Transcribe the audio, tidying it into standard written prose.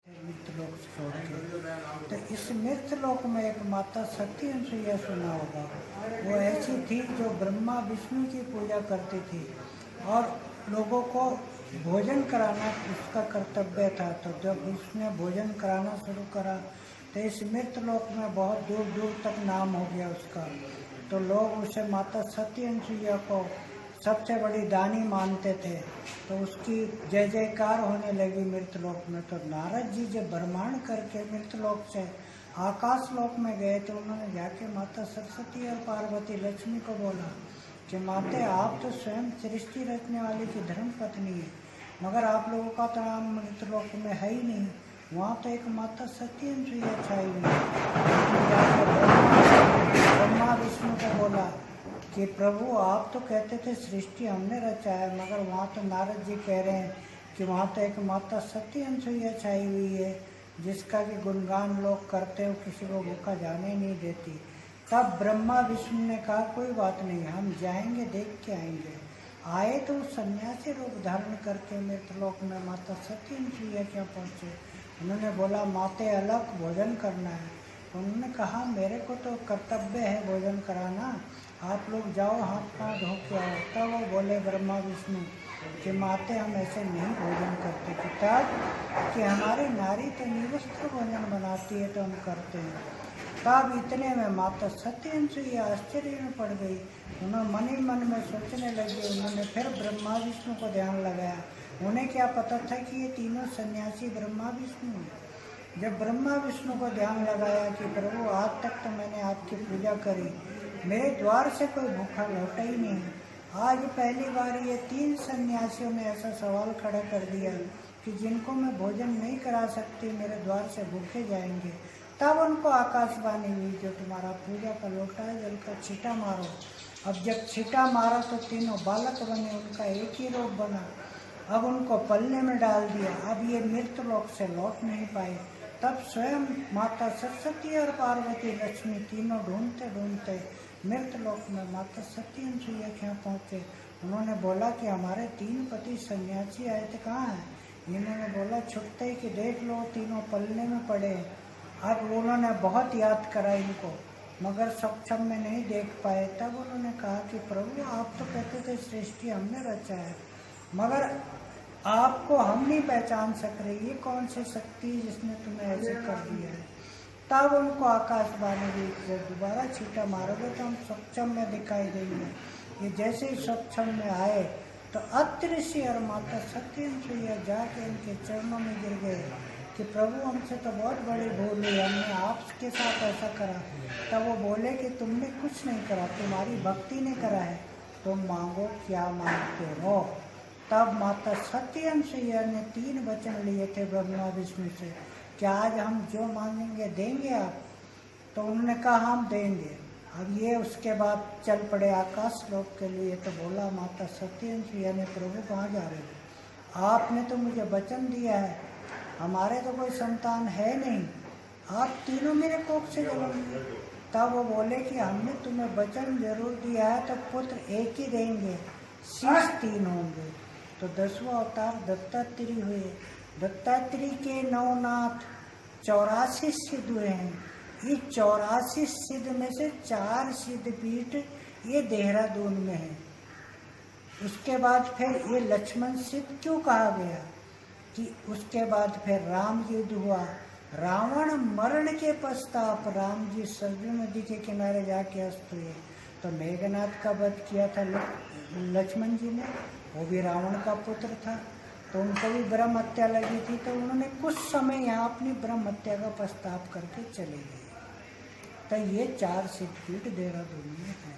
मृतलोक छोड़ के। तो इस मृतलोक में एक माता सती अनसुईया सुना होगा, वो ऐसी थी जो ब्रह्मा विष्णु की पूजा करती थी और लोगों को भोजन कराना उसका कर्तव्य था। तो जब उसने भोजन कराना शुरू करा तो इस मृतलोक में बहुत दूर दूर तक नाम हो गया उसका। तो लोग उसे माता सती अनसुईया को सबसे बड़ी दानी मानते थे। तो उसकी जय जयकार होने लगी मृतलोक में। तो नारद जी जब भ्रमण करके मृतलोक से आकाश लोक में गए तो उन्होंने जाके माता सरस्वती और पार्वती लक्ष्मी को बोला कि माते आप तो स्वयं सृष्टि रचने वाली की धर्म पत्नी है, मगर आप लोगों का तो नाम मृतलोक में है ही नहीं, वहाँ तो एक माता सती अनसुईया छाई हुई है। ब्रह्मा विष्णु को बोला कि प्रभु आप तो कहते थे सृष्टि हमने रचा है, मगर वहाँ तो नारद जी कह रहे हैं कि वहाँ तो एक माता सती अनसुईया छाई हुई है जिसका कि गुणगान लोग करते हो, किसी को भूखा जाने नहीं देती। तब ब्रह्मा विष्णु ने कहा कोई बात नहीं, हम जाएंगे, देख के आएंगे। आए तो सन्यासी रूप धारण करके मृतलोक में माता सती अनसुईया क्या पहुँचे। उन्होंने बोला माते अलग भोजन करना है। उन्होंने कहा मेरे को तो कर्तव्य है भोजन कराना, आप लोग जाओ हाथ पाँव धो के आओ। तब वो बोले ब्रह्मा विष्णु कि माते हम ऐसे नहीं भोजन करते, तब कि हमारी नारी तो निवस्त्र भोजन बनाती है तो हम करते हैं। तब इतने में माता सत्यवती आश्चर्य में पड़ गई। उन्होंने मन ही मन में सोचने लगे। उन्होंने फिर ब्रह्मा विष्णु को ध्यान लगाया। उन्हें क्या पता था कि ये तीनों सन्यासी ब्रह्मा विष्णु हैं। जब ब्रह्मा विष्णु को ध्यान लगाया कि प्रभु आज तक तो मैंने आपकी पूजा करी, मेरे द्वार से कोई भूखा लौटा ही नहीं। आज पहली बार ये 3 सन्यासियों ने ऐसा सवाल खड़ा कर दिया कि जिनको मैं भोजन नहीं करा सकती मेरे द्वार से भूखे जाएंगे। तब उनको आकाशवाणी हुई, जो तुम्हारा पूजा का लोटा है जलकर छींटा मारो। अब जब छींटा मारा तो तीनों बालक बने, उनका एक ही रूप बना। अब उनको पल्ले में डाल दिया। अब ये मृत लोक से लौट नहीं पाए। तब स्वयं माता सरस्वती और पार्वती लक्ष्मी तीनों ढूंढते ढूंढते मृत लोक में माता सत्यवती के यहाँ पहुँचे। उन्होंने बोला कि हमारे 3 पति सन्यासी आए थे, कहाँ हैं? इन्होंने बोला छुटते ही कि देख लो तीनों पलने में पड़े। अब उन्होंने बहुत याद करा इनको, मगर सक्षम में नहीं देख पाए। तब उन्होंने कहा कि प्रभु आप तो कहते थे सृष्टि हमने रचा है, मगर आपको हम नहीं पहचान सक रहे। ये कौन सी शक्ति जिसने तुम्हें ऐसे कर दिया है? तब उनको आकाशवाणी हुई, जब दोबारा छींटा मारोगे तो हम सक्षम में दिखाई देंगे। ये जैसे ही सक्षम में आए तो अत्रि ऋषि और माता सत्यवती जाके इनके चरणों में गिर गए कि प्रभु हमसे तो बहुत बड़ी भूल हुई, हमने आपके साथ ऐसा करा। तब वो बोले कि तुमने कुछ नहीं करा, तुम्हारी भक्ति ने करा है, तुम मांगो क्या मांगते हो। तब माता सत्यवती ने 3 वचन लिए थे ब्रह्मा विष्णु से कि आज हम जो मांगेंगे देंगे आप? तो उन्होंने कहा हम देंगे। अब ये उसके बाद चल पड़े आकाश लोक के लिए। तो बोला माता सत्यवती ने प्रभु कहाँ जा रहे हो? आपने तो मुझे वचन दिया है, हमारे तो कोई संतान है नहीं, आप तीनों मेरे कोख से जन्मेंगे। तब वो बोले कि हमने तुम्हें वचन जरूर दिया है, तो पुत्र एक ही देंगे, शीश 3 होंगे। तो 10वां अवतार दत्तात्रेय हुए। दत्तात्रेय के 9 नाथ 84 सिद्ध हुए हैं। ये 84 सिद्ध में से 4 सिद्ध पीठ ये देहरादून में है। उसके बाद फिर ये लक्ष्मण सिद्ध क्यों कहा गया कि उसके बाद फिर राम युद्ध हुआ। रावण मरण के पश्चात राम जी सरजू नदी के किनारे जाके अस्त हुए। तो मेघनाथ का वध किया था लक्ष्मण जी ने, वो भी रावण का पुत्र था। तो उनको भी ब्रह्म हत्या लगी थी, तो उन्होंने कुछ समय यहाँ अपनी ब्रह्म हत्या का प्रस्ताव करके चले गए। तो ये 4 सिद्धपीठ देहरादून में है।